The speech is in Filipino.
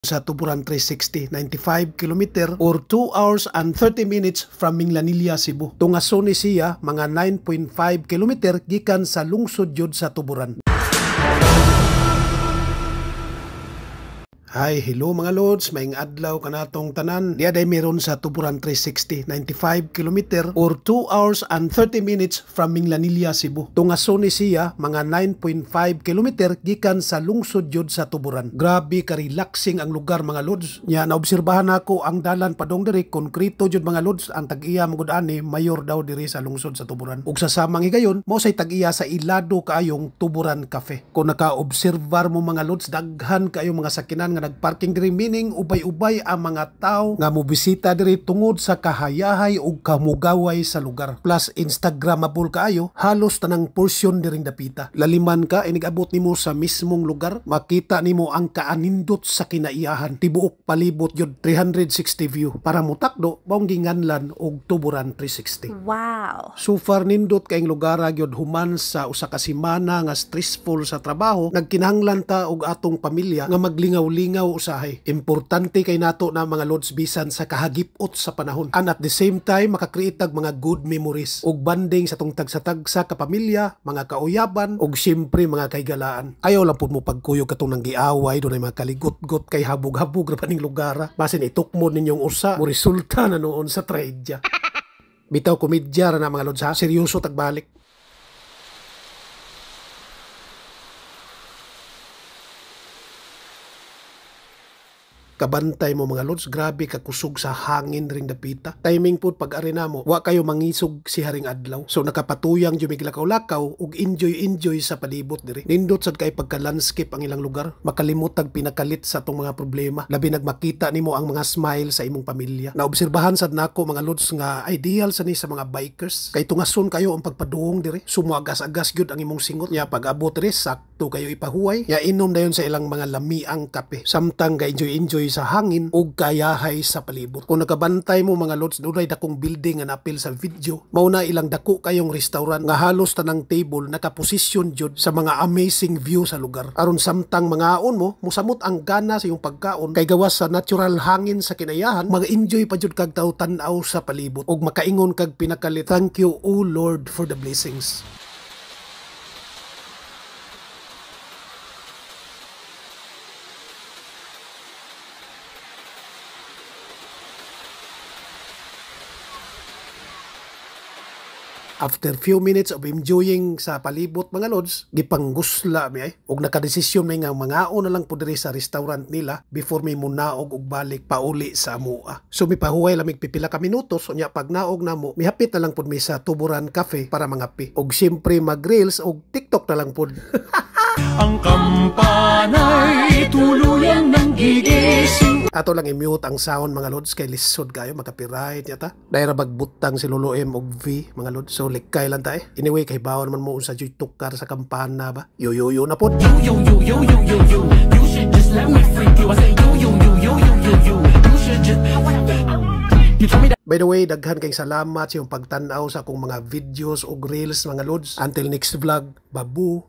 sa Tuburan 360, 95 km or 2 hours and 30 minutes from Minglanilla, Cebu. Tungason ni siya mga 9.5 km gikan sa lungsod jud sa Tuburan. Hi, hello mga lods, maing adlaw kanatong tanan. Diya day meron sa Tuburan 360, 95 km or 2 hours and 30 minutes from Minglanilla, Cebu. Tungason ni siya mga 9.5 km gikan sa lungsod jud sa Tuburan. Grabe ka relaxing ang lugar mga lods. Nya naobserbahan ako ang dalan padong diri konkreto jud mga lods. Ang tag-iya magud ani mayor daw diri sa lungsod sa Tuburan. Ug sa samang higayon mo say tag-iya sa ilado kaayong Tuburan Cafe. Kung naka-observar mo mga lods, daghan kaayong mga sakinan nagparking diri, meaning ubay-ubay ang mga tao nga mobisita diri tungod sa kahayahay ug kamugaway sa lugar. Plus instagramable kaayo halos tanang portion diring dapita. Laliman ka inigabot nimo sa mismong lugar, makita nimo ang kaanindot sa kinaiyahan. Tibuok palibot yun 360 view para mutakdo baong ginganlan og Tuburan 360. Wow. So far nindot kaayong lugar gyud human sa usa ka semana nga stressful sa trabaho, nagkinahanglan ta og atong pamilya nga maglingaw-lingaw usahay. Importante kay nato na mga lods bisan sa kahagipot sa panahon. And at the same time makakreate mga good memories ug banding sa tong tagsa-tagsa ka pamilya, mga kauyaban ug syempre mga kaygalaan. Ayaw lang pud mo pagkuyog katong nang giaway dunay mga kaligot-got kay habog-habog ra paning lugar. Basin itukmod ninyong usa mo resulta na noon sa tragedya. Bitaw komedya ra na mga lods ha. Seryoso tagbalik. Kabantay mo mga lods, grabe kakusog sa hangin ring dapita. Timing po pag-arena mo, wa kayo mangisog si haring adlaw. So nakapatuyang jumig lakaw-lakaw ug enjoy sa palibot diri. Nindot sad kay pagka-landscape ang ilang lugar. Makalimutag pinakalit sa tong mga problema. Labi nagmakita nimo ang mga smile sa imong pamilya. Naobserbahan sad nako mga lods nga ideal sa ni sa mga bikers. Kay tungason kayo ang pagpaduong diri. Sumuagas-agas gyud ang imong singot. Nya pag-abot diri sakto kayo ipahuway. Ya inom dayon sa ilang mga lamiang kape. Samtang ga enjoy sa hangin ug kayahay sa palibot. Kung nakabantay mo mga lods, dunay dakong building nga napil sa video. Mao na ilang dako kayong restaurant nga halos tanang table nakaposisyon jud sa mga amazing view sa lugar. Aron samtang mangaon mo, musamot ang gana sa iyong pagkaon kay gawas sa natural hangin sa kinayahan, mag-enjoy pa jud kag taw tan-aw sa palibot ug makaingon kag pinakalit. Thank you, O Lord, for the blessings. After few minutes of enjoying sa palibot mga lods, gipanggusla mi ay. Ug nakadesisyon may nga mangaon na lang po diri sa restaurant nila before may munaog ug balik pauli sa amua. So mi pahuway lamig pipila ka minutos, unya pag naog na mo, mihapit na lang po mi sa Tuburan Cafe para mangapi. Ug syempre mag-reels ug TikTok na lang po. Ang kampanay tuluyan ng gigising. Ato lang i-mute ang sound mga lods kay lisod kayo makapiright yata. Dahil magbutang si Lolo M og V mga lods. So likay lang tayo. Anyway kay bawon man mo sa joy tukar sa kampana ba. Yo na po. You should just let me freak you. I say you should just. You told me that. By the way, daghan kayong salamat sa iyong pagtanaw sa akong mga videos o reels mga lods. Until next vlog, babu.